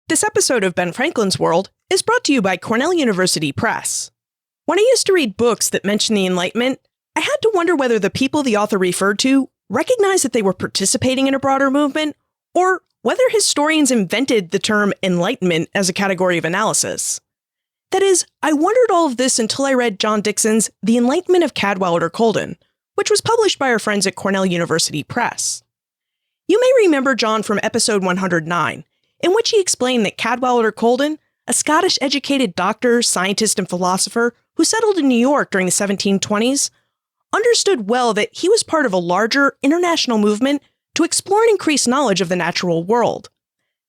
This episode of Ben Franklin's World is brought to you by Cornell University Press. When I used to read books that mentioned the Enlightenment, I had to wonder whether the people the author referred to recognized that they were participating in a broader movement, or whether historians invented the term Enlightenment as a category of analysis. That is, I wondered all of this until I read John Dixon's The Enlightenment of Cadwallader Colden, which was published by our friends at Cornell University Press. You may remember John from episode 109, in which he explained that Cadwallader Colden, a Scottish-educated doctor, scientist, and philosopher who settled in New York during the 1720s, understood well that he was part of a larger international movement to explore and increase knowledge of the natural world.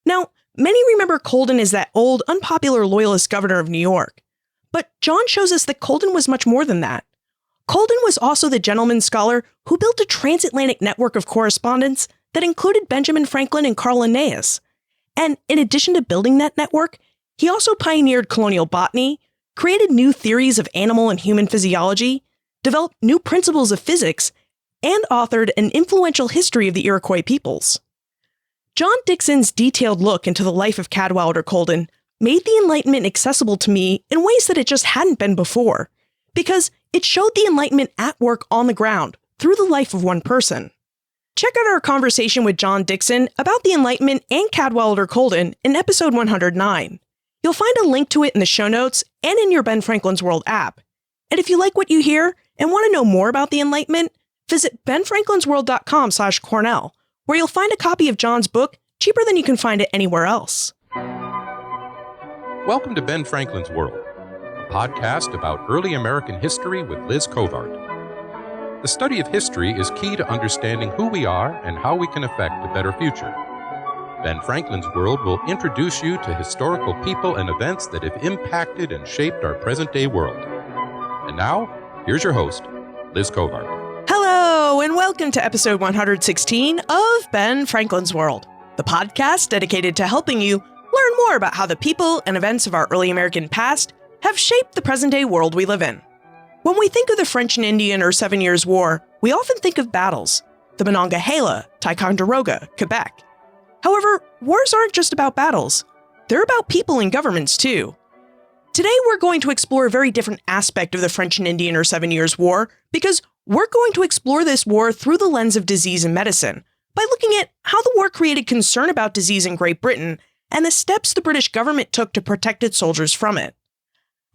Now, many remember Colden as that old, unpopular loyalist governor of New York, but John shows us that Colden was much more than that. Colden was also the gentleman scholar who built a transatlantic network of correspondence that included Benjamin Franklin and Carl Linnaeus. And in addition to building that network, he also pioneered colonial botany, created new theories of animal and human physiology, developed new principles of physics, and authored an influential history of the Iroquois peoples. John Dixon's detailed look into the life of Cadwallader Colden made the Enlightenment accessible to me in ways that it just hadn't been before, because it showed the Enlightenment at work on the ground through the life of one person. Check out our conversation with John Dixon about the Enlightenment and Cadwallader Colden in episode 109. You'll find a link to it in the show notes and in your Ben Franklin's World app. And if you like what you hear and want to know more about the Enlightenment, visit benfranklinsworld.com/Cornell, where you'll find a copy of John's book cheaper than you can find it anywhere else. Welcome to Ben Franklin's World, a podcast about early American history with Liz Covart. The study of history is key to understanding who we are and how we can affect a better future. Ben Franklin's World will introduce you to historical people and events that have impacted and shaped our present-day world. And now, here's your host, Liz Covart. Hello, and welcome to episode 116 of Ben Franklin's World, the podcast dedicated to helping you learn more about how the people and events of our early American past have shaped the present-day world we live in. When we think of the French and Indian or 7 Years' War, we often think of battles, the Monongahela, Ticonderoga, Québec. However, wars aren't just about battles. They're about people and governments, too. Today, we're going to explore a very different aspect of the French and Indian or 7 Years' War, because we're going to explore this war through the lens of disease and medicine, by looking at how the war created concern about disease in Great Britain and the steps the British government took to protect its soldiers from it.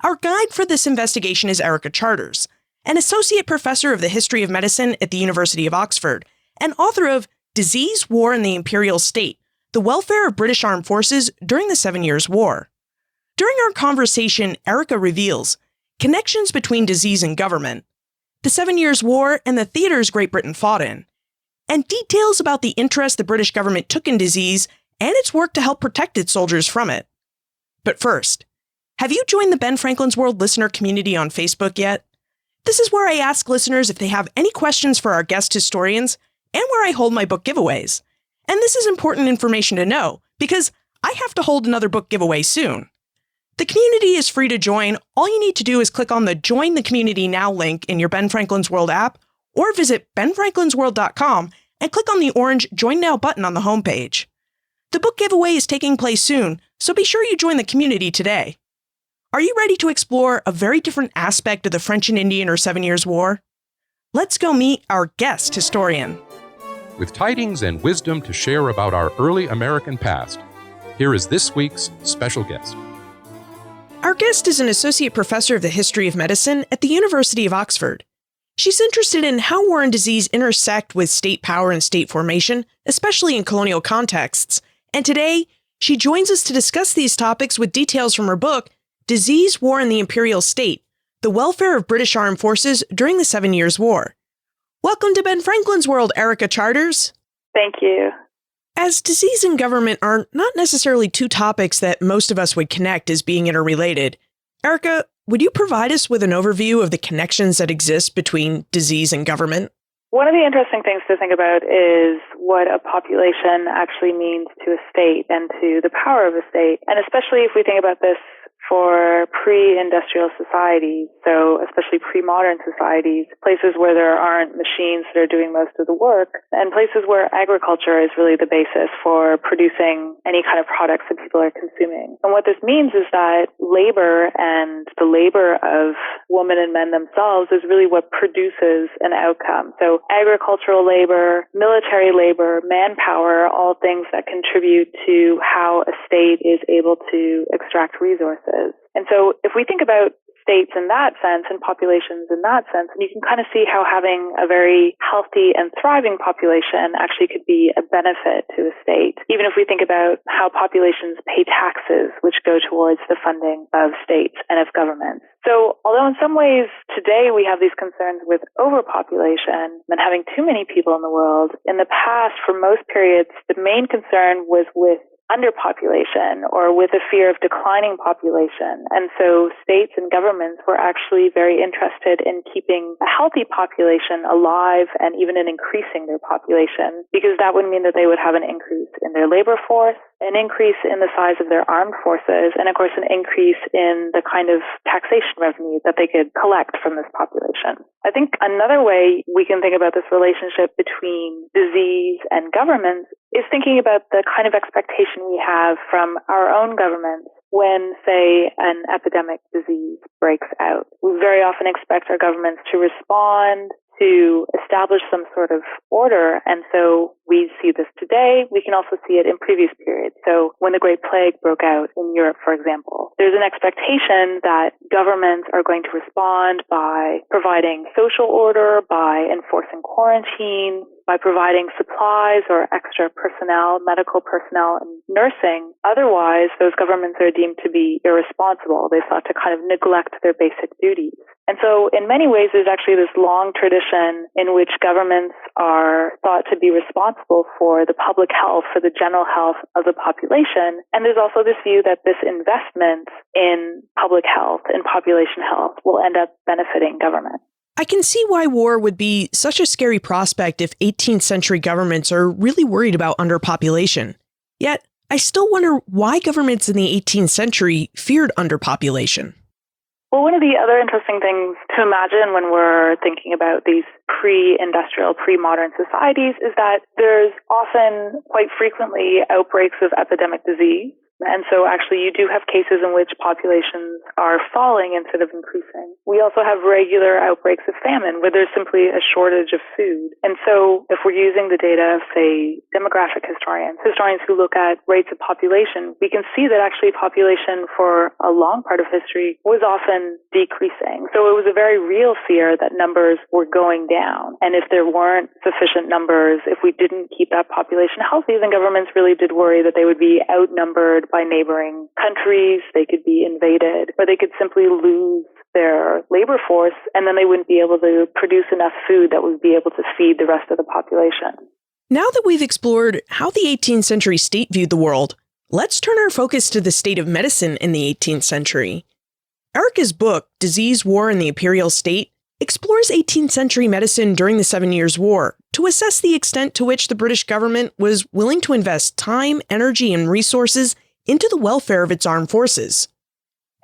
Our guide for this investigation is Erica Charters, an associate professor of the history of medicine at the University of Oxford, and author of Disease, War, and the Imperial State, The Welfare of British Armed Forces During the 7 Years' War. During our conversation, Erica reveals connections between disease and government, the 7 Years' War and the theaters Great Britain fought in, and details about the interest the British government took in disease and its work to help protect its soldiers from it. But first, have you joined the Ben Franklin's World listener community on Facebook yet? This is where I ask listeners if they have any questions for our guest historians and where I hold my book giveaways. And this is important information to know because I have to hold another book giveaway soon. The community is free to join. All you need to do is click on the Join the Community Now link in your Ben Franklin's World app or visit benfranklinsworld.com and click on the orange Join Now button on the homepage. The book giveaway is taking place soon, so be sure you join the community today. Are you ready to explore a very different aspect of the French and Indian or 7 Years' War? Let's go meet our guest historian. With tidings and wisdom to share about our early American past, here is this week's special guest. Our guest is an associate professor of the history of medicine at the University of Oxford. She's interested in how war and disease intersect with state power and state formation, especially in colonial contexts. And today, she joins us to discuss these topics with details from her book, Disease, War, and the Imperial State, The Welfare of British Armed Forces During the 7 Years' War. Welcome to Ben Franklin's World, Erica Charters. Thank you. As disease and government are not necessarily two topics that most of us would connect as being interrelated, Erica, would you provide us with an overview of the connections that exist between disease and government? One of the interesting things to think about is what a population actually means to a state and to the power of a state. And especially if we think about this for pre-industrial societies, so especially pre-modern societies, places where there aren't machines that are doing most of the work, and places where agriculture is really the basis for producing any kind of products that people are consuming. And what this means is that labor and the labor of women and men themselves is really what produces an outcome. So agricultural labor, military labor, manpower, all things that contribute to how a state is able to extract resources. And so if we think about states in that sense and populations in that sense, and you can kind of see how having a very healthy and thriving population actually could be a benefit to a state, even if we think about how populations pay taxes, which go towards the funding of states and of governments. So although in some ways today we have these concerns with overpopulation and having too many people in the world, in the past, for most periods, the main concern was with underpopulation or with a fear of declining population. And so states and governments were actually very interested in keeping a healthy population alive and even in increasing their population, because that would mean that they would have an increase in their labor force, an increase in the size of their armed forces, and of course an increase in the kind of taxation revenue that they could collect from this population. I think another way we can think about this relationship between disease and governments is thinking about the kind of expectation we have from our own governments when, say, an epidemic disease breaks out. We very often expect our governments to respond, to establish some sort of order. And so we see this today. We can also see it in previous periods. So when the Great Plague broke out in Europe, for example, there's an expectation that governments are going to respond by providing social order, by enforcing quarantine, by providing supplies or extra personnel, medical personnel, and nursing. Otherwise, those governments are deemed to be irresponsible. They sought to kind of neglect their basic duties. And so in many ways, there's actually this long tradition in which governments are thought to be responsible for the public health, for the general health of the population. And there's also this view that this investment in public health and population health will end up benefiting government. I can see why war would be such a scary prospect if 18th century governments are really worried about underpopulation. Yet, I still wonder why governments in the 18th century feared underpopulation. Well, one of the other interesting things to imagine when we're thinking about these pre-industrial, pre-modern societies is that there's often, quite frequently, outbreaks of epidemic disease. And so actually you do have cases in which populations are falling instead of increasing. We also have regular outbreaks of famine where there's simply a shortage of food. And so if we're using the data of, say, demographic historians who look at rates of population, we can see that actually population for a long part of history was often decreasing. So it was a very real fear that numbers were going down. And if there weren't sufficient numbers, if we didn't keep that population healthy, then governments really did worry that they would be outnumbered by neighboring countries, they could be invaded, or they could simply lose their labor force, and then they wouldn't be able to produce enough food that would be able to feed the rest of the population. Now that we've explored how the 18th century state viewed the world, let's turn our focus to the state of medicine in the 18th century. Erica's book, Disease, War, and the Imperial State, explores 18th century medicine during the 7 Years' War to assess the extent to which the British government was willing to invest time, energy, and resources into the welfare of its armed forces.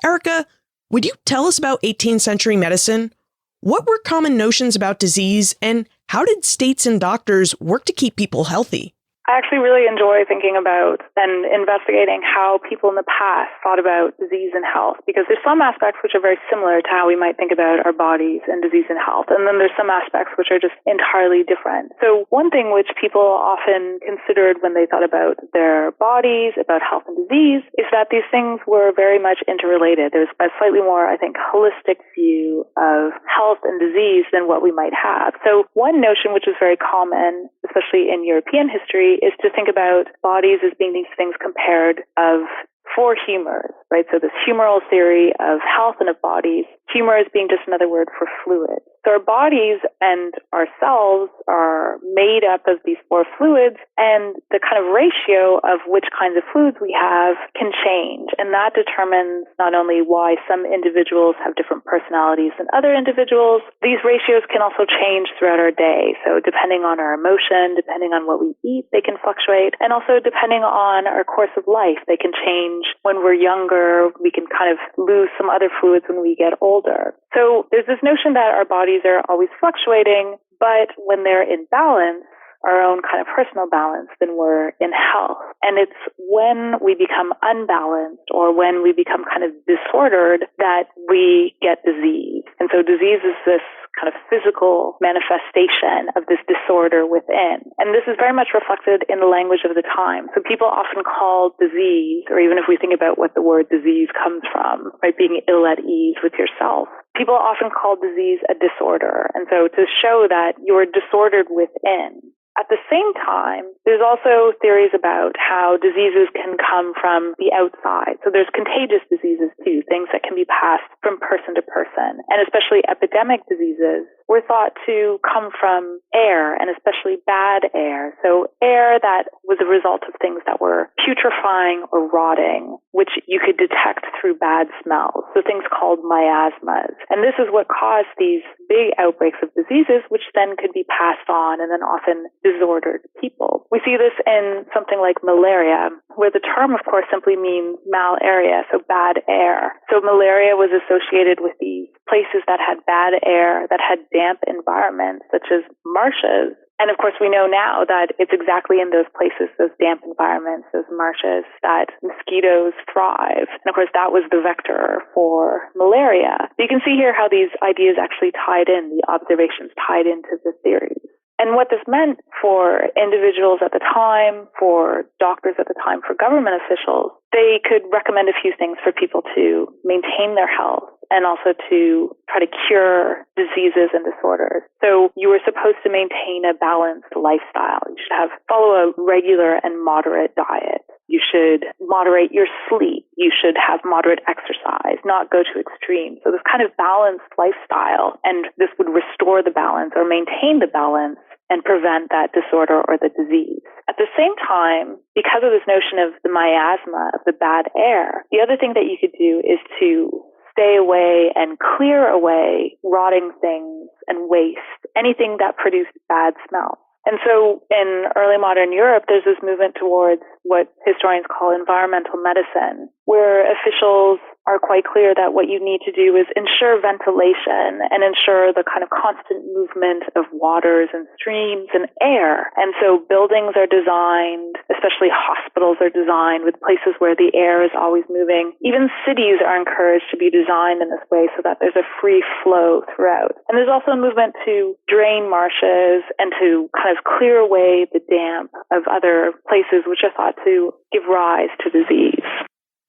Erica, would you tell us about 18th century medicine? What were common notions about disease, and how did states and doctors work to keep people healthy? I actually really enjoy thinking about and investigating how people in the past thought about disease and health, because there's some aspects which are very similar to how we might think about our bodies and disease and health, and then there's some aspects which are just entirely different. So one thing which people often considered when they thought about their bodies, about health and disease, is that these things were very much interrelated. There's a slightly more, I think, holistic view of health and disease than what we might have. So one notion which is very common, especially in European history, is to think about bodies as being these things compared of four humors, right? So this humoral theory of health and of bodies, humor as being just another word for fluid. So our bodies and our cells are made up of these four fluids, and the kind of ratio of which kinds of fluids we have can change. And that determines not only why some individuals have different personalities than other individuals, these ratios can also change throughout our day. So depending on our emotion, depending on what we eat, they can fluctuate. And also depending on our course of life, they can change change when we're younger. We can kind of lose some other fluids when we get older. So there's this notion that our bodies are always fluctuating, but when they're in balance, our own kind of personal balance, then we're in health. And it's when we become unbalanced or when we become kind of disordered that we get disease. And so disease is this kind of physical manifestation of this disorder within. And this is very much reflected in the language of the time. So people often call disease, or even if we think about what the word disease comes from, right, being ill at ease with yourself, people often call disease a disorder. And so to show that you're disordered within. At the same time, there's also theories about how diseases can come from the outside. So there's contagious diseases too, things that can be passed from person to person. And especially epidemic diseases were thought to come from air, and especially bad air. So air that was a result of things that were putrefying or rotting, which you could detect through bad smells. So things called miasmas. And this is what caused these big outbreaks of diseases, which then could be passed on and then often disordered people. We see this in something like malaria, where the term, of course, simply means malaria, so bad air. So malaria was associated with these places that had bad air, that had damp environments, such as marshes. And of course, we know now that it's exactly in those places, those damp environments, those marshes, that mosquitoes thrive. And of course, that was the vector for malaria. So you can see here how these ideas actually tied in, the observations tied into the theories. And what this meant for individuals at the time, for doctors at the time, for government officials, they could recommend a few things for people to maintain their health and also to try to cure diseases and disorders. So you were supposed to maintain a balanced lifestyle. You should follow a regular and moderate diet. You should moderate your sleep. You should have moderate exercise, not go to extremes. So this kind of balanced lifestyle, and this would restore the balance or maintain the balance and prevent that disorder or the disease. At the same time, because of this notion of the miasma, of the bad air, the other thing that you could do is to stay away and clear away rotting things and waste, anything that produced bad smell. And so in early modern Europe, there's this movement towards what historians call environmental medicine, where officials are quite clear that what you need to do is ensure ventilation and ensure the kind of constant movement of waters and streams and air. And so buildings are designed, especially hospitals are designed with places where the air is always moving. Even cities are encouraged to be designed in this way so that there's a free flow throughout. And there's also a movement to drain marshes and to kind of clear away the damp of other places which are thought to give rise to disease.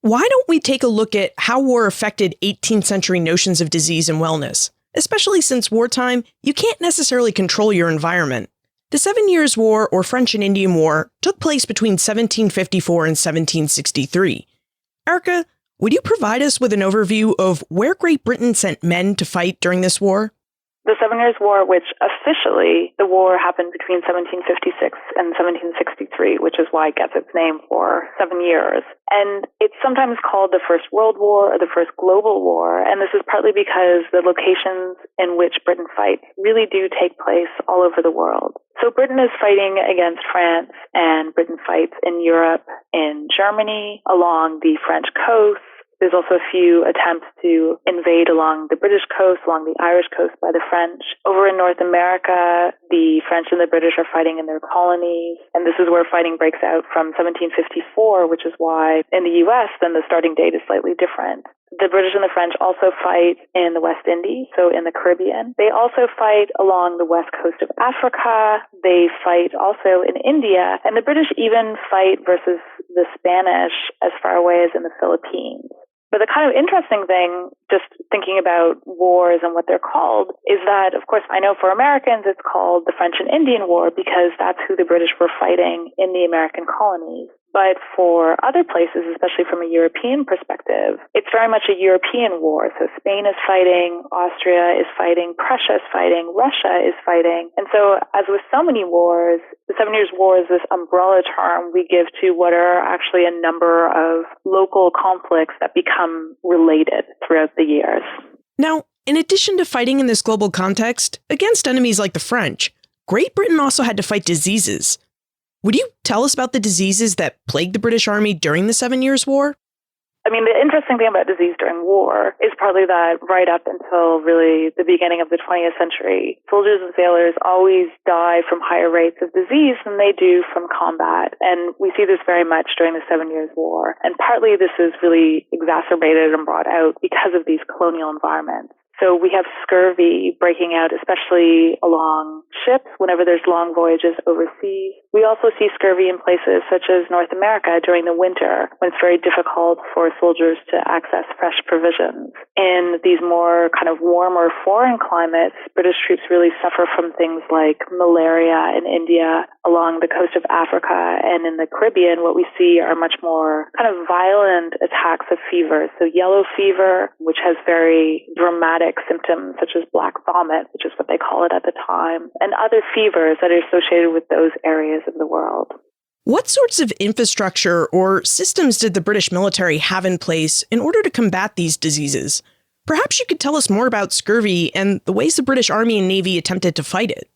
Why don't we take a look at how war affected 18th century notions of disease and wellness? Especially since wartime, you can't necessarily control your environment. The 7 Years' War, or French and Indian War, took place between 1754 and 1763. Erica, would you provide us with an overview of where Great Britain sent men to fight during this war? The 7 Years' War, which officially the war happened between 1756 and 1763, which is why it gets its name for 7 years. And it's sometimes called the First World War or the First Global War. And this is partly because the locations in which Britain fights really do take place all over the world. So Britain is fighting against France, and Britain fights in Europe, in Germany, along the French coast. There's also a few attempts to invade along the British coast, along the Irish coast by the French. Over in North America, the French and the British are fighting in their colonies. And this is where fighting breaks out from 1754, which is why in the U.S., then the starting date is slightly different. The British and the French also fight in the West Indies, so in the Caribbean. They also fight along the west coast of Africa. They fight also in India. And the British even fight versus the Spanish as far away as in the Philippines. But the kind of interesting thing, just thinking about wars and what they're called, is that, of course, I know for Americans it's called the French and Indian War because that's who the British were fighting in the American colonies. But for other places, especially from a European perspective, it's very much a European war. So Spain is fighting, Austria is fighting, Prussia is fighting, Russia is fighting. And so as with so many wars, the 7 Years' War is this umbrella term we give to what are actually a number of local conflicts that become related throughout the years. Now, in addition to fighting in this global context against enemies like the French, Great Britain also had to fight diseases. Would you tell us about the diseases that plagued the British Army during the 7 Years' War? I mean, the interesting thing about disease during war is partly that right up until really the beginning of the 20th century, soldiers and sailors always die from higher rates of disease than they do from combat. And we see this very much during the 7 Years' War. And partly this is really exacerbated and brought out because of these colonial environments. So we have scurvy breaking out, especially along ships whenever there's long voyages overseas. We also see scurvy in places such as North America during the winter, when it's very difficult for soldiers to access fresh provisions. In these more kind of warmer foreign climates, British troops really suffer from things like malaria in India, along the coast of Africa, and in the Caribbean, what we see are much more kind of violent attacks of fever. So yellow fever, which has very dramatic symptoms such as black vomit, which is what they call it at the time, and other fevers that are associated with those areas of the world. What sorts of infrastructure or systems did the British military have in place in order to combat these diseases? Perhaps you could tell us more about scurvy and the ways the British Army and Navy attempted to fight it.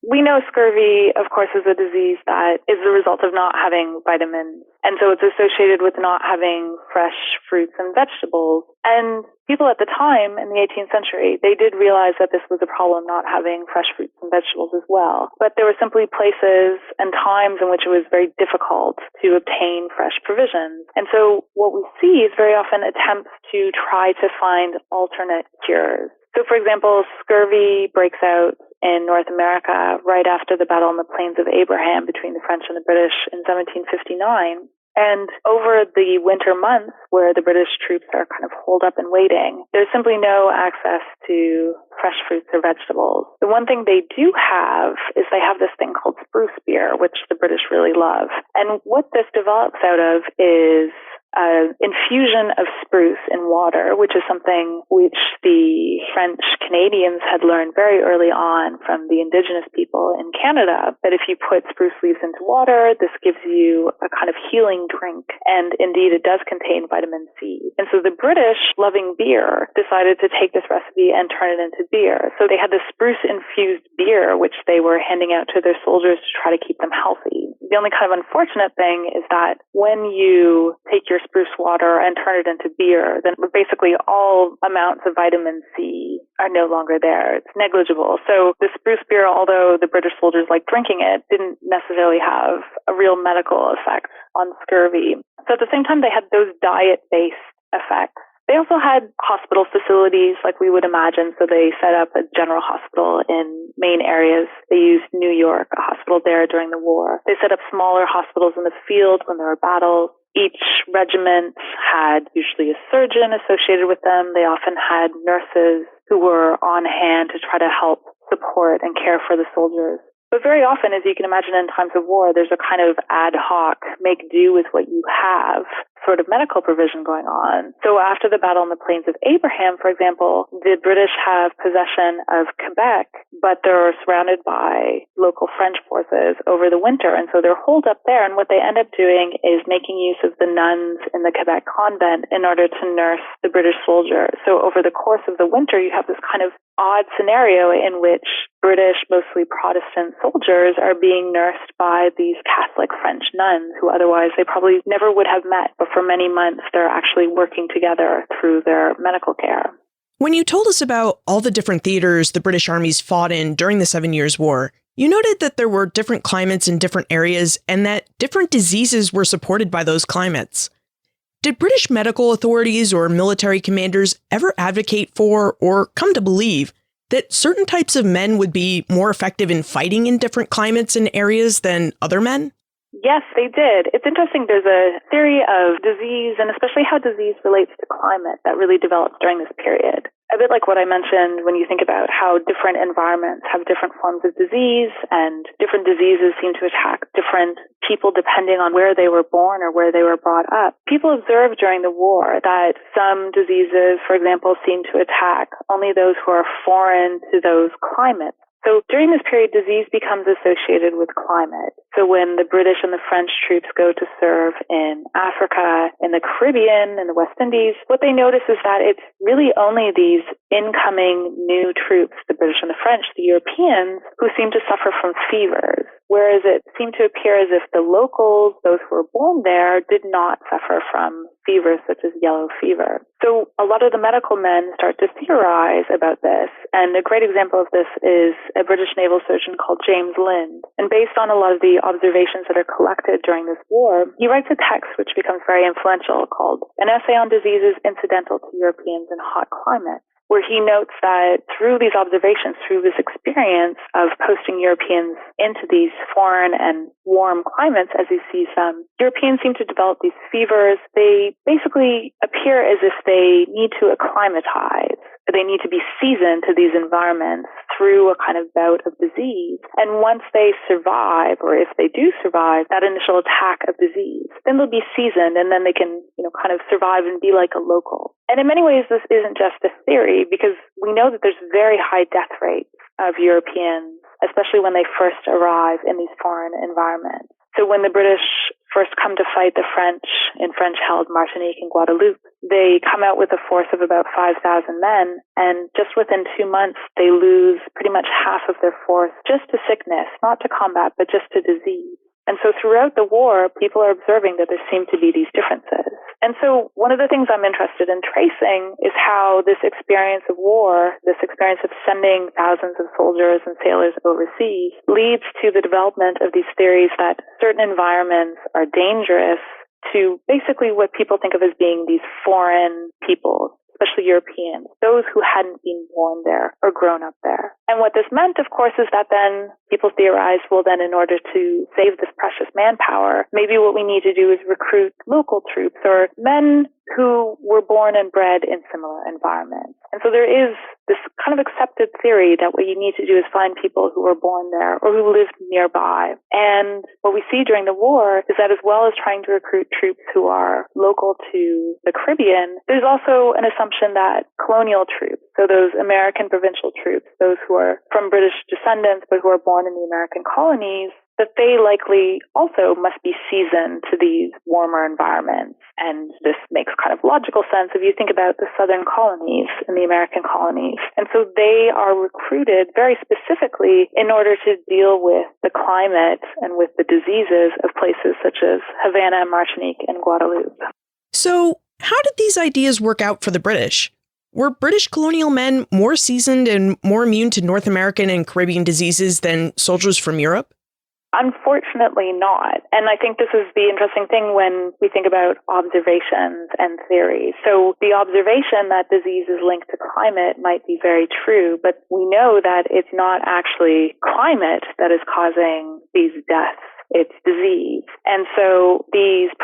We know scurvy, of course, is a disease that is the result of not having vitamins. And so it's associated with not having fresh fruits and vegetables. And people at the time, in the 18th century, they did realize that this was a problem, not having fresh fruits and vegetables as well. But there were simply places and times in which it was very difficult to obtain fresh provisions. And so what we see is very often attempts to try to find alternate cures. So, for example, scurvy breaks out in North America right after the battle on the Plains of Abraham between the French and the British in 1759. And over the winter months where the British troops are kind of holed up and waiting, there's simply no access to fresh fruits or vegetables. The one thing they do have is they have this thing called spruce beer, which the British really love. And what this develops out of is infusion of spruce in water, which is something which the French Canadians had learned very early on from the Indigenous people in Canada, that if you put spruce leaves into water, this gives you a kind of healing drink. And indeed, it does contain vitamin C. And so the British, loving beer, decided to take this recipe and turn it into beer. So they had this spruce-infused beer, which they were handing out to their soldiers to try to keep them healthy. The only kind of unfortunate thing is that when you take your spruce water and turn it into beer, then basically all amounts of vitamin C are no longer there. It's negligible. So the spruce beer, although the British soldiers liked drinking it, didn't necessarily have a real medical effect on scurvy. So at the same time, they had those diet-based effects. They also had hospital facilities like we would imagine. So they set up a general hospital in main areas. They used New York, a hospital there during the war. They set up smaller hospitals in the field when there were battles. Each regiment had usually a surgeon associated with them. They often had nurses who were on hand to try to help support and care for the soldiers. But very often, as you can imagine in times of war, there's a kind of ad hoc, make do with what you have sort of medical provision going on. So after the battle on the Plains of Abraham, for example, the British have possession of Quebec, but they're surrounded by local French forces over the winter. And so they're holed up there. And what they end up doing is making use of the nuns in the Quebec convent in order to nurse the British soldiers. So over the course of the winter, you have this kind of odd scenario in which British, mostly Protestant soldiers are being nursed by these Catholic French nuns who otherwise they probably never would have met. But for many months, they're actually working together through their medical care. When you told us about all the different theaters the British armies fought in during the 7 Years' War, you noted that there were different climates in different areas and that different diseases were supported by those climates. Did British medical authorities or military commanders ever advocate for or come to believe that certain types of men would be more effective in fighting in different climates and areas than other men? Yes, they did. It's interesting. There's a theory of disease and especially how disease relates to climate that really developed during this period. A bit like what I mentioned when you think about how different environments have different forms of disease and different diseases seem to attack different people depending on where they were born or where they were brought up. People observed during the war that some diseases, for example, seem to attack only those who are foreign to those climates. So during this period, disease becomes associated with climate. So when the British and the French troops go to serve in Africa, in the Caribbean, in the West Indies, what they notice is that it's really only these incoming new troops, the British and the French, the Europeans, who seem to suffer from fevers. whereas it seemed to appear as if the locals, those who were born there, did not suffer from fevers such as yellow fever. So a lot of the medical men start to theorize about this, and a great example of this is a British naval surgeon called James Lind. And based on a lot of the observations that are collected during this war, he writes a text which becomes very influential called An Essay on Diseases Incidental to Europeans in Hot Climates, where he notes that through these observations, through this experience of posting Europeans into these foreign and warm climates, as he sees them, Europeans seem to develop these fevers. They basically appear as if they need to acclimatize. They need to be seasoned to these environments through a kind of bout of disease. And once they survive, or if they do survive that initial attack of disease, then they'll be seasoned, and then they can, kind of survive and be like a local. And in many ways, this isn't just a theory, because we know that there's very high death rates of Europeans, especially when they first arrive in these foreign environments. So when the British first come to fight the French in French-held Martinique and Guadeloupe, they come out with a force of about 5,000 men, and just within 2 months, they lose pretty much half of their force just to sickness, not to combat, but just to disease. And so throughout the war, people are observing that there seem to be these differences. And so one of the things I'm interested in tracing is how this experience of war, this experience of sending thousands of soldiers and sailors overseas, leads to the development of these theories that certain environments are dangerous to basically what people think of as being these foreign peoples, especially Europeans, those who hadn't been born there or grown up there. And what this meant, of course, is that then people theorized, well, then in order to save this precious manpower, maybe what we need to do is recruit local troops or men who were born and bred in similar environments. And so there is this kind of accepted theory that what you need to do is find people who were born there or who lived nearby. And what we see during the war is that as well as trying to recruit troops who are local to the Caribbean, there's also an assumption that colonial troops, so those American provincial troops, those who are from British descendants but who are born in the American colonies, that they likely also must be seasoned to these warmer environments. And this makes kind of logical sense if you think about the southern colonies and the American colonies. And so they are recruited very specifically in order to deal with the climate and with the diseases of places such as Havana, Martinique, and Guadeloupe. So how did these ideas work out for the British? Were British colonial men more seasoned and more immune to North American and Caribbean diseases than soldiers from Europe? Unfortunately not. And I think this is the interesting thing when we think about observations and theories. So the observation that disease is linked to climate might be very true, but we know that it's not actually climate that is causing these deaths. It's disease. And so these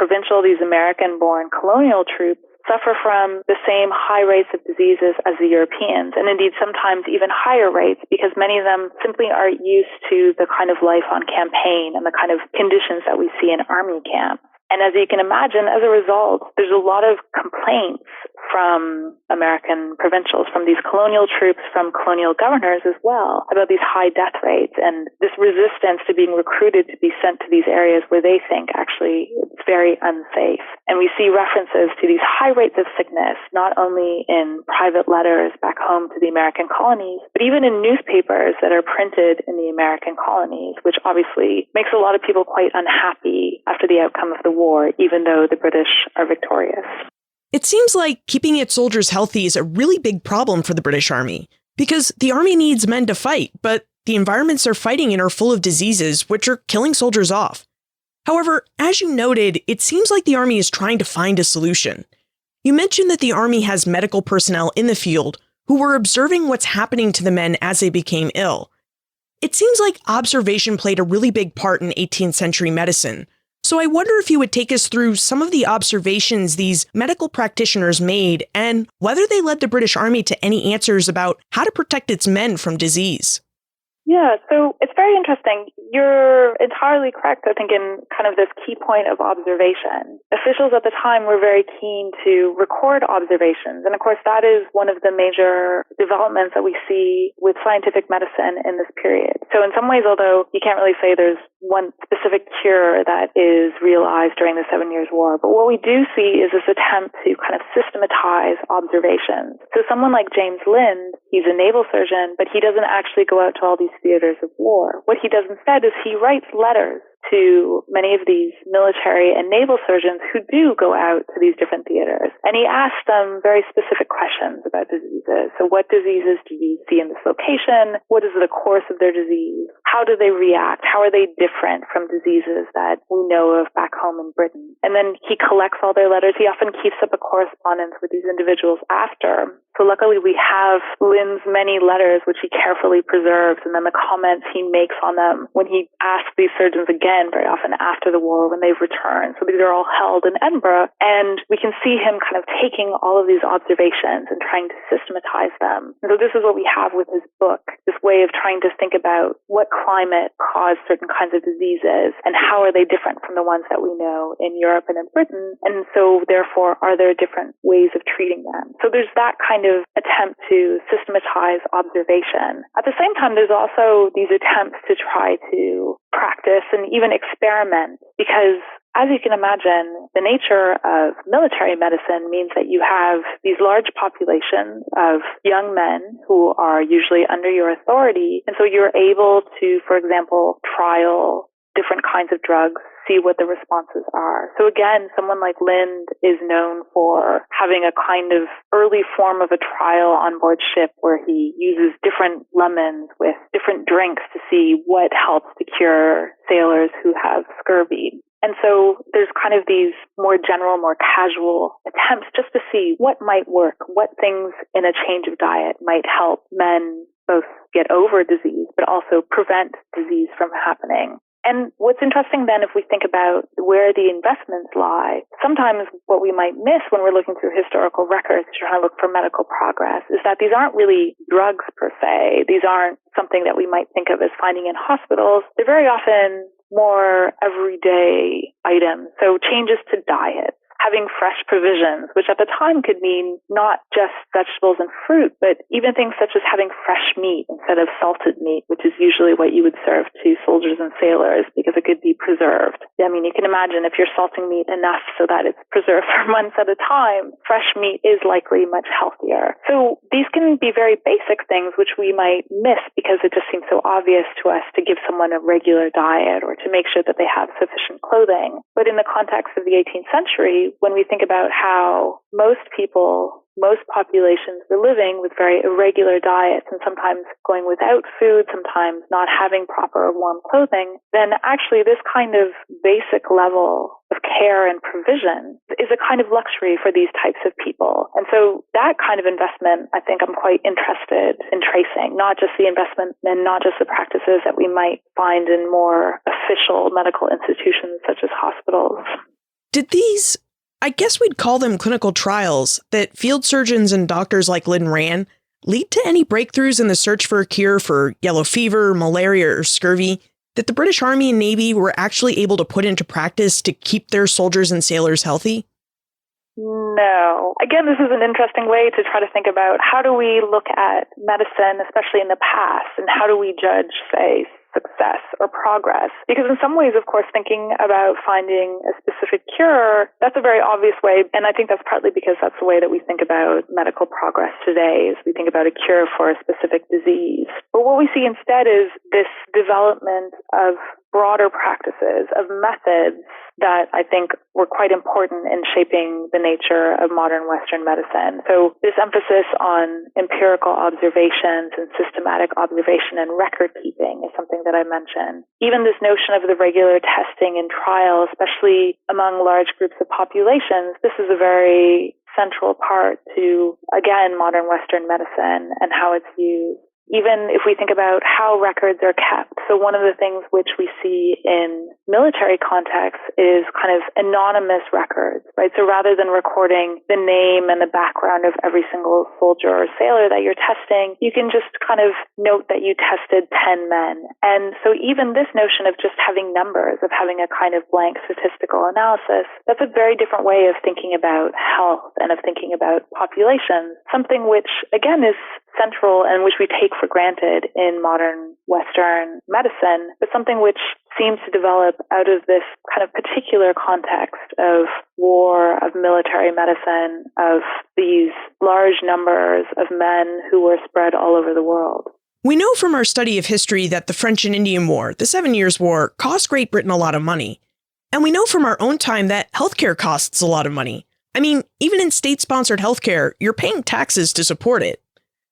American-born colonial troops suffer from the same high rates of diseases as the Europeans, and indeed sometimes even higher rates, because many of them simply aren't used to the kind of life on campaign and the kind of conditions that we see in army camps. And as you can imagine, as a result, there's a lot of complaints from American provincials, from these colonial troops, from colonial governors as well, about these high death rates and this resistance to being recruited to be sent to these areas where they think actually it's very unsafe. And we see references to these high rates of sickness, not only in private letters back home to the American colonies, but even in newspapers that are printed in the American colonies, which obviously makes a lot of people quite unhappy after the outcome of the war, even though the British are victorious. It seems like keeping its soldiers healthy is a really big problem for the British Army, because the Army needs men to fight, but the environments they're fighting in are full of diseases, which are killing soldiers off. However, as you noted, it seems like the Army is trying to find a solution. You mentioned that the Army has medical personnel in the field who were observing what's happening to the men as they became ill. It seems like observation played a really big part in 18th century medicine. So I wonder if you would take us through some of the observations these medical practitioners made and whether they led the British Army to any answers about how to protect its men from disease. Yeah, so it's very interesting. You're entirely correct, I think, in kind of this key point of observation. Officials at the time were very keen to record observations. And of course, that is one of the major developments that we see with scientific medicine in this period. So in some ways, although you can't really say there's one specific cure that is realized during the 7 Years' War, but what we do see is this attempt to kind of systematize observations. So someone like James Lind, he's a naval surgeon, but he doesn't actually go out to all these theaters of war. What he does instead is he writes letters to many of these military and naval surgeons who do go out to these different theaters. And he asks them very specific questions about diseases. So what diseases do you see in this location? What is the course of their disease? How do they react? How are they different from diseases that we know of back home in Britain? And then he collects all their letters. He often keeps up a correspondence with these individuals after. So luckily we have Lynn's many letters, which he carefully preserves, and then the comments he makes on them when he asks these surgeons again, very often after the war when they've returned. So these are all held in Edinburgh, and we can see him kind of taking all of these observations and trying to systematize them. And so this is what we have with his book, this way of trying to think about what climate caused certain kinds of diseases and how are they different from the ones that we know in Europe and in Britain. And so therefore, are there different ways of treating them? So there's that kind of attempt to systematize observation. At the same time, there's also these attempts to try to practice and even experiment, because as you can imagine, the nature of military medicine means that you have these large populations of young men who are usually under your authority. And so you're able to, for example, trial different kinds of drugs, see what the responses are. So again, someone like Lind is known for having a kind of early form of a trial on board ship where he uses different lemons with different drinks to see what helps to cure sailors who have scurvy. And so there's kind of these more general, more casual attempts just to see what might work, what things in a change of diet might help men both get over disease, but also prevent disease from happening. And what's interesting then, if we think about where the investments lie, sometimes what we might miss when we're looking through historical records trying to look for medical progress is that these aren't really drugs per se. These aren't something that we might think of as finding in hospitals. They're very often more everyday items. So changes to diet, having fresh provisions, which at the time could mean not just vegetables and fruit, but even things such as having fresh meat instead of salted meat, which is usually what you would serve to soldiers and sailors because it could be preserved. I mean, you can imagine if you're salting meat enough so that it's preserved for months at a time, fresh meat is likely much healthier. So these can be very basic things which we might miss because it just seems so obvious to us to give someone a regular diet or to make sure that they have sufficient clothing. But in the context of the 18th century, when we think about how most people, most populations were living with very irregular diets and sometimes going without food, sometimes not having proper warm clothing, then actually this kind of basic level of care and provision is a kind of luxury for these types of people. And so that kind of investment, I think I'm quite interested in tracing, not just the investment and not just the practices that we might find in more official medical institutions such as hospitals. Did these, I guess we'd call them clinical trials, that field surgeons and doctors like Lynn ran, lead to any breakthroughs in the search for a cure for yellow fever, malaria, or scurvy that the British Army and Navy were actually able to put into practice to keep their soldiers and sailors healthy? No. Again, this is an interesting way to try to think about how do we look at medicine, especially in the past, and how do we judge, say, success or progress? Because in some ways, of course, thinking about finding a specific cure, that's a very obvious way. And I think that's partly because that's the way that we think about medical progress today, is we think about a cure for a specific disease. But what we see instead is this development of broader practices, of methods that I think were quite important in shaping the nature of modern Western medicine. So this emphasis on empirical observations and systematic observation and record keeping is something that I mentioned. Even this notion of the regular testing and trial, especially among large groups of populations, this is a very central part to, again, modern Western medicine and how it's used. Even if we think about how records are kept. So one of the things which we see in military contexts is kind of anonymous records, right? So rather than recording the name and the background of every single soldier or sailor that you're testing, you can just kind of note that you tested 10 men. And so even this notion of just having numbers, of having a kind of blank statistical analysis, that's a very different way of thinking about health and of thinking about populations, something which, again, is central and which we take for granted in modern Western medicine, but something which seems to develop out of this kind of particular context of war, of military medicine, of these large numbers of men who were spread all over the world. We know from our study of history that the French and Indian War, the 7 Years' War, cost Great Britain a lot of money. And we know from our own time that healthcare costs a lot of money. I mean, even in state-sponsored healthcare, you're paying taxes to support it.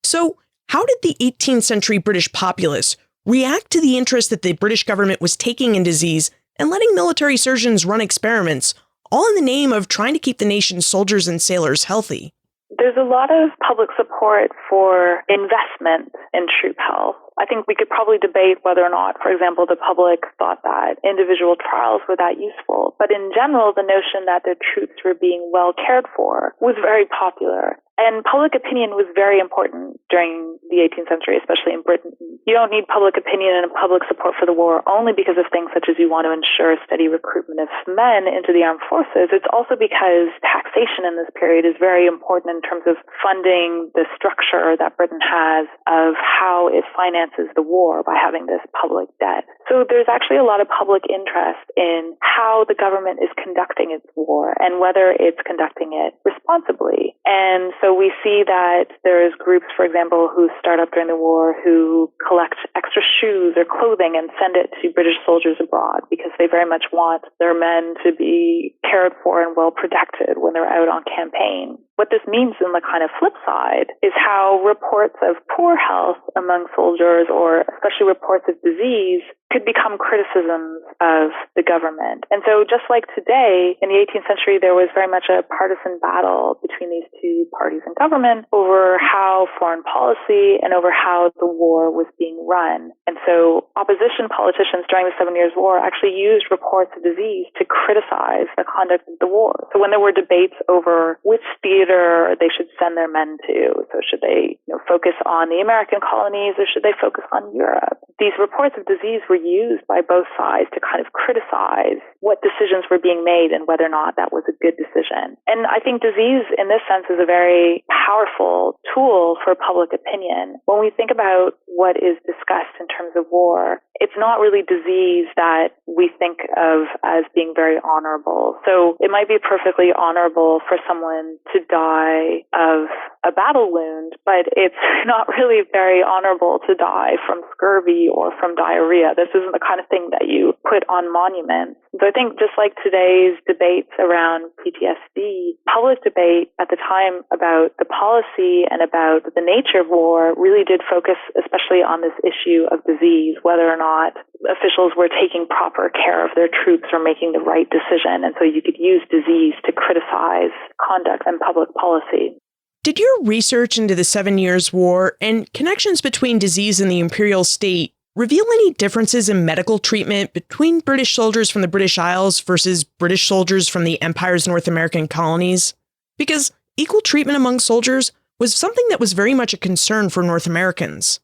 So, how did the 18th century British populace react to the interest that the British government was taking in disease and letting military surgeons run experiments, all in the name of trying to keep the nation's soldiers and sailors healthy? There's a lot of public support for investment in troop health. I think we could probably debate whether or not, for example, the public thought that individual trials were that useful. But in general, the notion that their troops were being well cared for was very popular. And public opinion was very important during the 18th century, especially in Britain. You don't need public opinion and public support for the war only because of things such as you want to ensure steady recruitment of men into the armed forces. It's also because taxation in this period is very important in terms of funding the structure that Britain has of how it finances the war by having this public debt. So there's actually a lot of public interest in how the government is conducting its war and whether it's conducting it responsibly. And so we see that there's groups, for example, who start up during the war who collect extra shoes or clothing and send it to British soldiers abroad because they very much want their men to be cared for and well protected when they're out on campaign. What this means in the kind of flip side is how reports of poor health among soldiers, or especially reports of disease, could become criticisms of the government. And so just like today, in the 18th century, there was very much a partisan battle between these two parties in government over how foreign policy and over how the war was being run. And so opposition politicians during the 7 Years' War actually used reports of disease to criticize the conduct of the war. So when there were debates over which theater they should send their men to, so should they focus on the American colonies or should they focus on Europe? These reports of disease were used by both sides to kind of criticize what decisions were being made and whether or not that was a good decision. And I think disease in this sense is a very powerful tool for public opinion. When we think about what is discussed in terms of war, it's not really disease that we think of as being very honorable. So it might be perfectly honorable for someone to die of a battle wound, but it's not really very honorable to die from scurvy or from diarrhea. This isn't the kind of thing that you put on monuments. So I think just like today's debates around PTSD, public debate at the time about the policy and about the nature of war really did focus especially on this issue of disease, whether or not officials were taking proper care of their troops or making the right decision. And so you could use disease to criticize conduct and public policy. Did your research into the 7 Years' War and connections between disease and the Imperial State reveal any differences in medical treatment between British soldiers from the British Isles versus British soldiers from the Empire's North American colonies? Because equal treatment among soldiers was something that was very much a concern for North Americans.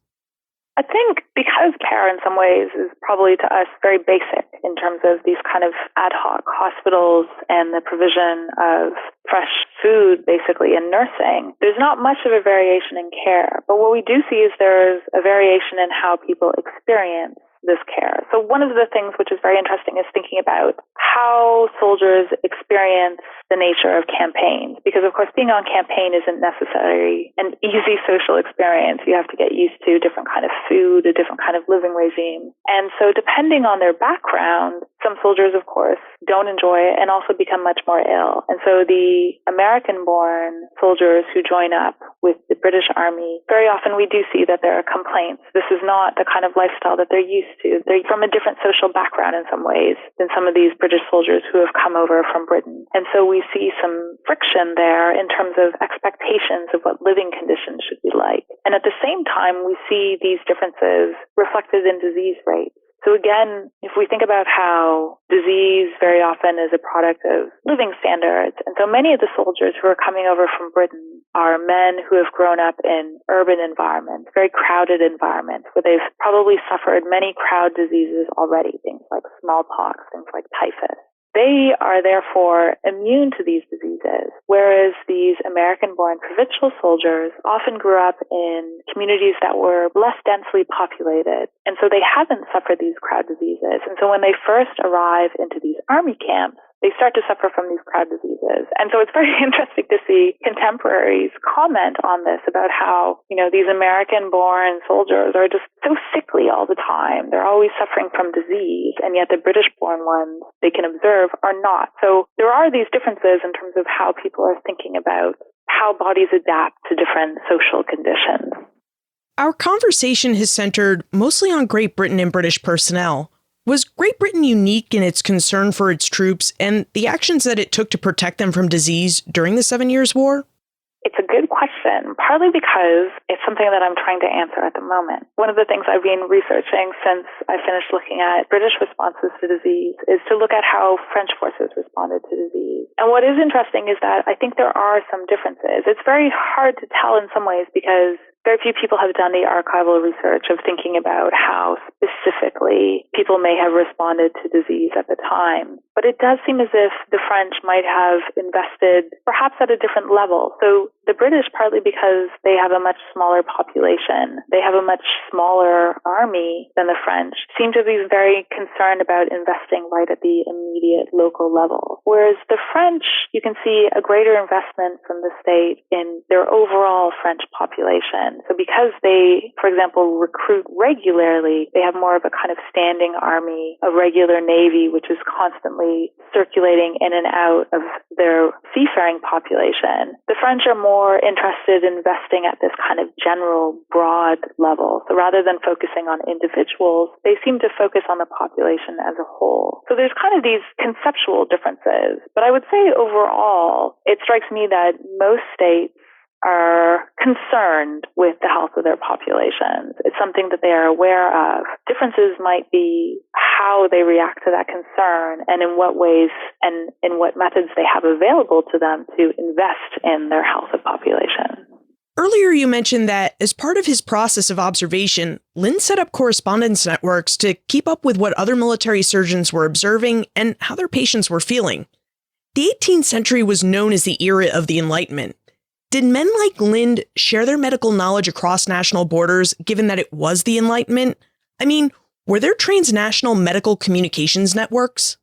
I think because care in some ways is probably to us very basic in terms of these kind of ad hoc hospitals and the provision of fresh food, basically, and nursing, there's not much of a variation in care. But what we do see is there's a variation in how people experience this care. So one of the things which is very interesting is thinking about how soldiers experience the nature of campaigns. Because, of course, being on campaign isn't necessarily an easy social experience. You have to get used to different kind of food, a different kind of living regime. And so depending on their background, some soldiers, of course, don't enjoy it and also become much more ill. And so the American-born soldiers who join up with the British Army, very often we do see that there are complaints. This is not the kind of lifestyle that they're used to. They're from a different social background in some ways than some of these British soldiers who have come over from Britain. And so we see some friction there in terms of expectations of what living conditions should be like. And at the same time, we see these differences reflected in disease rates. So again, if we think about how disease very often is a product of living standards, and so many of the soldiers who are coming over from Britain are men who have grown up in urban environments, very crowded environments, where they've probably suffered many crowd diseases already, things like smallpox, things like typhus. They are therefore immune to these diseases, whereas these American-born provincial soldiers often grew up in communities that were less densely populated, and so they haven't suffered these crowd diseases. And so when they first arrive into these army camps, they start to suffer from these crowd diseases. And so it's very interesting to see contemporaries comment on this about how, these American-born soldiers are just so sickly all the time. They're always suffering from disease, and yet the British-born ones they can observe are not. So there are these differences in terms of how people are thinking about how bodies adapt to different social conditions. Our conversation has centered mostly on Great Britain and British personnel. Was Great Britain unique in its concern for its troops and the actions that it took to protect them from disease during the 7 Years' War? It's a good question, partly because it's something that I'm trying to answer at the moment. One of the things I've been researching since I finished looking at British responses to disease is to look at how French forces responded to disease. And what is interesting is that I think there are some differences. It's very hard to tell in some ways because very few people have done the archival research of thinking about how specifically people may have responded to disease at the time. But it does seem as if the French might have invested perhaps at a different level. So the British, partly because they have a much smaller population, they have a much smaller army than the French, seem to be very concerned about investing right at the immediate local level. Whereas the French, you can see a greater investment from the state in their overall French population. So because they, for example, recruit regularly, they have more of a kind of standing army, a regular navy, which is constantly circulating in and out of their seafaring population. The French are more interested in investing at this kind of general, broad level. So rather than focusing on individuals, they seem to focus on the population as a whole. So there's kind of these conceptual differences. But I would say overall, it strikes me that most states are concerned with the health of their populations. It's something that they are aware of. Differences might be how they react to that concern and in what ways and in what methods they have available to them to invest in their health of population. Earlier, you mentioned that as part of his process of observation, Lynn set up correspondence networks to keep up with what other military surgeons were observing and how their patients were feeling. The 18th century was known as the era of the Enlightenment. Did men like Lind share their medical knowledge across national borders, given that it was the Enlightenment? I mean, were there transnational medical communications networks?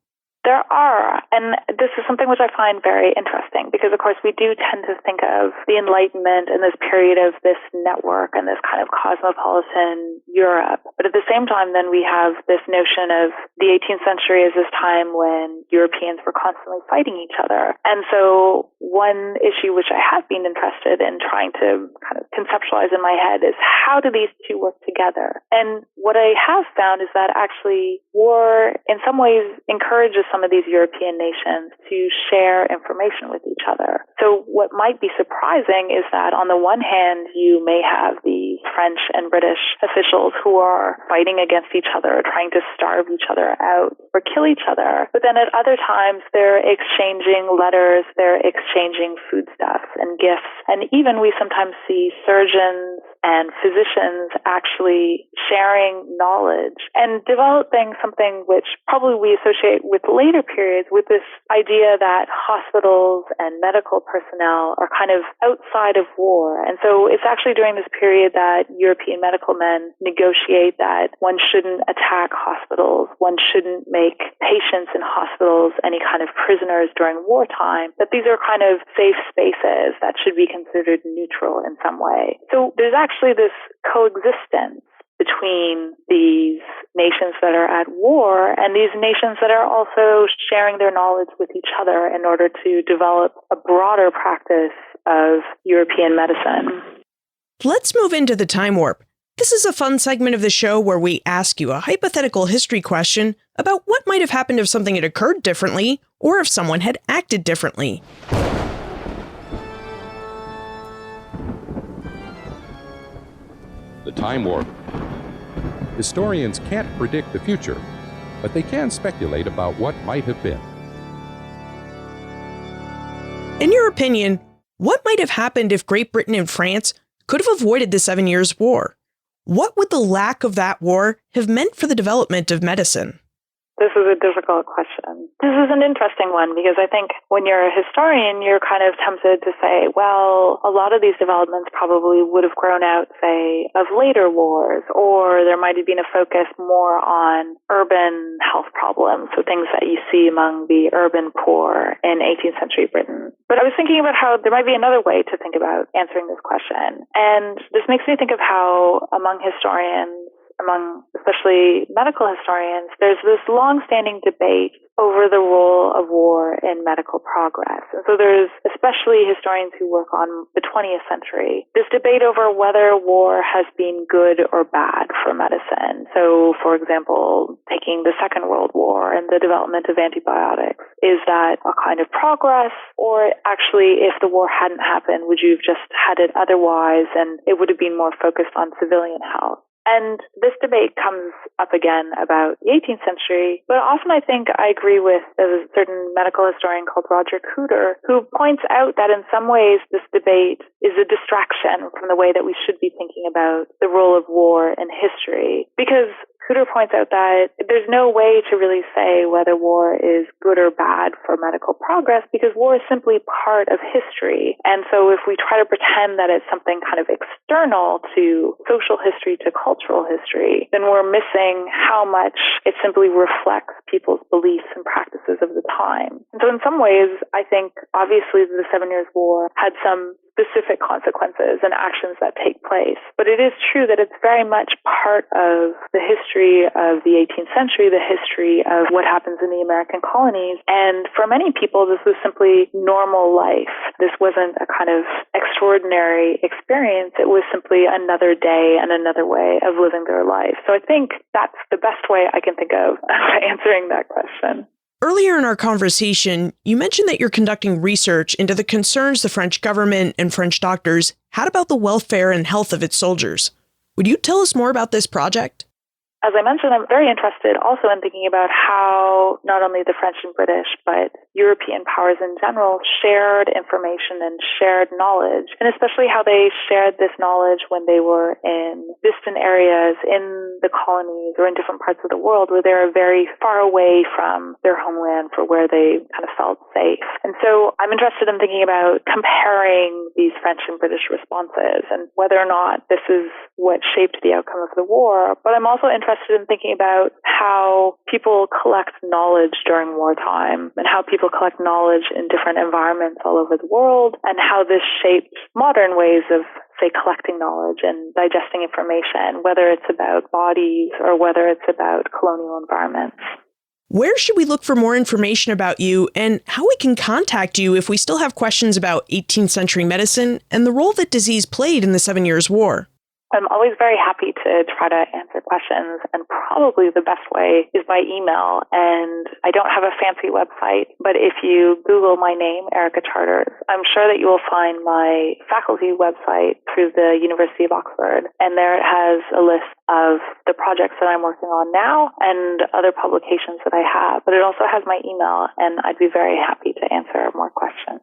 There are, and this is something which I find very interesting because, of course, we do tend to think of the Enlightenment and this period of this network and this kind of cosmopolitan Europe. But at the same time, then we have this notion of the 18th century as this time when Europeans were constantly fighting each other. And so one issue which I have been interested in trying to kind of conceptualize in my head is how do these two work together? And what I have found is that actually war in some ways encourages some of these European nations to share information with each other. So what might be surprising is that on the one hand, you may have the French and British officials who are fighting against each other, trying to starve each other out or kill each other. But then at other times, they're exchanging letters, they're exchanging foodstuffs and gifts. And even we sometimes see surgeons and physicians actually sharing knowledge and developing something which probably we associate with later periods with this idea that hospitals and medical personnel are kind of outside of war. And so it's actually during this period that European medical men negotiate that one shouldn't attack hospitals, one shouldn't make patients in hospitals any kind of prisoners during wartime, that these are kind of safe spaces that should be considered neutral in some way. So there's actually this coexistence between these nations that are at war and these nations that are also sharing their knowledge with each other in order to develop a broader practice of European medicine. Let's move into the time warp. This is a fun segment of the show where we ask you a hypothetical history question about what might have happened if something had occurred differently or if someone had acted differently. The time warp. Historians can't predict the future, but they can speculate about what might have been. In your opinion, what might have happened if Great Britain and France could have avoided the 7 Years' War? What would the lack of that war have meant for the development of medicine? This is a difficult question. This is an interesting one because I think when you're a historian, you're kind of tempted to say, well, a lot of these developments probably would have grown out, say, of later wars, or there might have been a focus more on urban health problems, so things that you see among the urban poor in 18th century Britain. But I was thinking about how there might be another way to think about answering this question. And this makes me think of how among historians, among especially medical historians, there's this long-standing debate over the role of war in medical progress. And so there's especially historians who work on the 20th century, this debate over whether war has been good or bad for medicine. So, for example, taking the Second World War and the development of antibiotics, is that a kind of progress? Or actually, if the war hadn't happened, would you have just had it otherwise and it would have been more focused on civilian health? And this debate comes up again about the 18th century, but often I think I agree with a certain medical historian called Roger Cooter, who points out that in some ways this debate is a distraction from the way that we should be thinking about the role of war in history. Because Cooter points out that there's no way to really say whether war is good or bad for medical progress because war is simply part of history. And so if we try to pretend that it's something kind of external to social history, to cultural history, then we're missing how much it simply reflects people's beliefs and practices of the time. And so in some ways, I think obviously the 7 Years' War had some specific consequences and actions that take place. But it is true that it's very much part of the history of the 18th century, the history of what happens in the American colonies. And for many people, this was simply normal life. This wasn't a kind of extraordinary experience. It was simply another day and another way of living their life. So I think that's the best way I can think of answering that question. Earlier in our conversation, you mentioned that you're conducting research into the concerns the French government and French doctors had about the welfare and health of its soldiers. Would you tell us more about this project? As I mentioned, I'm very interested also in thinking about how not only the French and British, but European powers in general shared information and shared knowledge, and especially how they shared this knowledge when they were in distant areas in the colonies or in different parts of the world where they were very far away from their homeland for where they kind of felt safe. And so I'm interested in thinking about comparing these French and British responses and whether or not this is what shaped the outcome of the war. But I'm also interested in thinking about how people collect knowledge during wartime and how people collect knowledge in different environments all over the world and how this shaped modern ways of, say, collecting knowledge and digesting information, whether it's about bodies or whether it's about colonial environments. Where should we look for more information about you and how we can contact you if we still have questions about 18th century medicine and the role that disease played in the 7 Years' War? I'm always very happy to try to answer questions, and probably the best way is by email. And I don't have a fancy website, but if you Google my name, Erica Charters, I'm sure that you will find my faculty website through the University of Oxford. And there it has a list of the projects that I'm working on now and other publications that I have. But it also has my email, and I'd be very happy to answer more questions.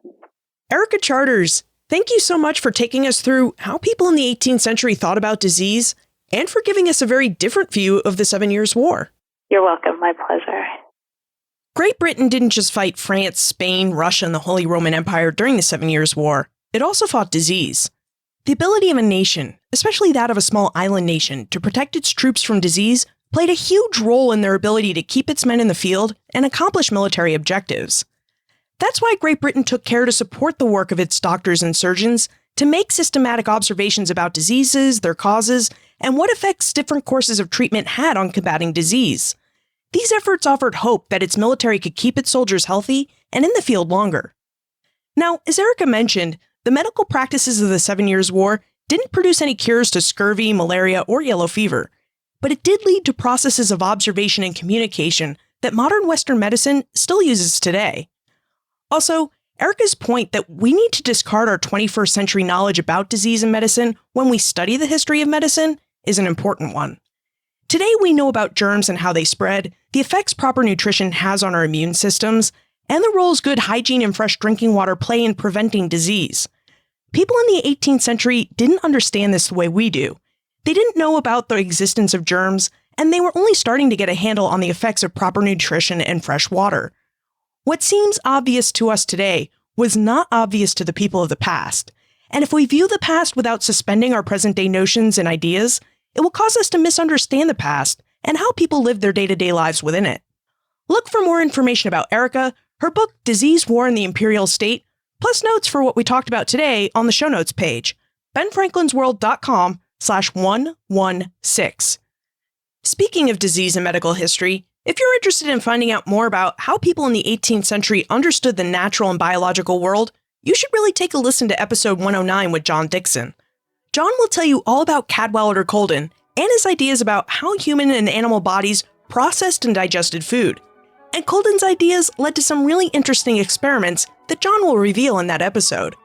Erica Charters, thank you so much for taking us through how people in the 18th century thought about disease and for giving us a very different view of the 7 Years' War. You're welcome. My pleasure. Great Britain didn't just fight France, Spain, Russia, and the Holy Roman Empire during the 7 Years' War. It also fought disease. The ability of a nation, especially that of a small island nation, to protect its troops from disease played a huge role in their ability to keep its men in the field and accomplish military objectives. That's why Great Britain took care to support the work of its doctors and surgeons to make systematic observations about diseases, their causes, and what effects different courses of treatment had on combating disease. These efforts offered hope that its military could keep its soldiers healthy and in the field longer. Now, as Erica mentioned, the medical practices of the 7 Years' War didn't produce any cures to scurvy, malaria, or yellow fever, but it did lead to processes of observation and communication that modern Western medicine still uses today. Also, Erica's point that we need to discard our 21st century knowledge about disease and medicine when we study the history of medicine is an important one. Today, we know about germs and how they spread, the effects proper nutrition has on our immune systems, and the roles good hygiene and fresh drinking water play in preventing disease. People in the 18th century didn't understand this the way we do. They didn't know about the existence of germs and they were only starting to get a handle on the effects of proper nutrition and fresh water. What seems obvious to us today was not obvious to the people of the past, and if we view the past without suspending our present-day notions and ideas, it will cause us to misunderstand the past and how people live their day-to-day lives within it. Look for more information about Erica, her book Disease, War, and the Imperial State, plus notes for what we talked about today on the show notes page, benfranklinsworld.com/116. Speaking of disease and medical history, if you're interested in finding out more about how people in the 18th century understood the natural and biological world, you should really take a listen to episode 109 with John Dixon. John will tell you all about Cadwallader Colden and his ideas about how human and animal bodies processed and digested food. And Colden's ideas led to some really interesting experiments that John will reveal in that episode.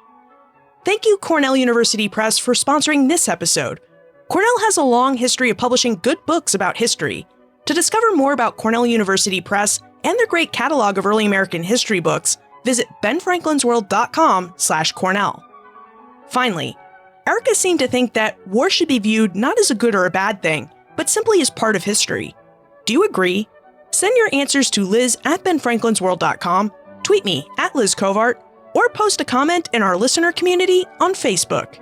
Thank you, Cornell University Press, for sponsoring this episode. Cornell has a long history of publishing good books about history. To discover more about Cornell University Press and their great catalog of early American history books, visit benfranklinsworld.com/Cornell. Finally, Erica seemed to think that war should be viewed not as a good or a bad thing, but simply as part of history. Do you agree? Send your answers to liz@benfranklinsworld.com, tweet me @LizCovart, or post a comment in our listener community on Facebook.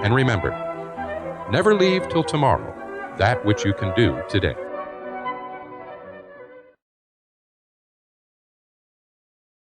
And remember, never leave till tomorrow that which you can do today.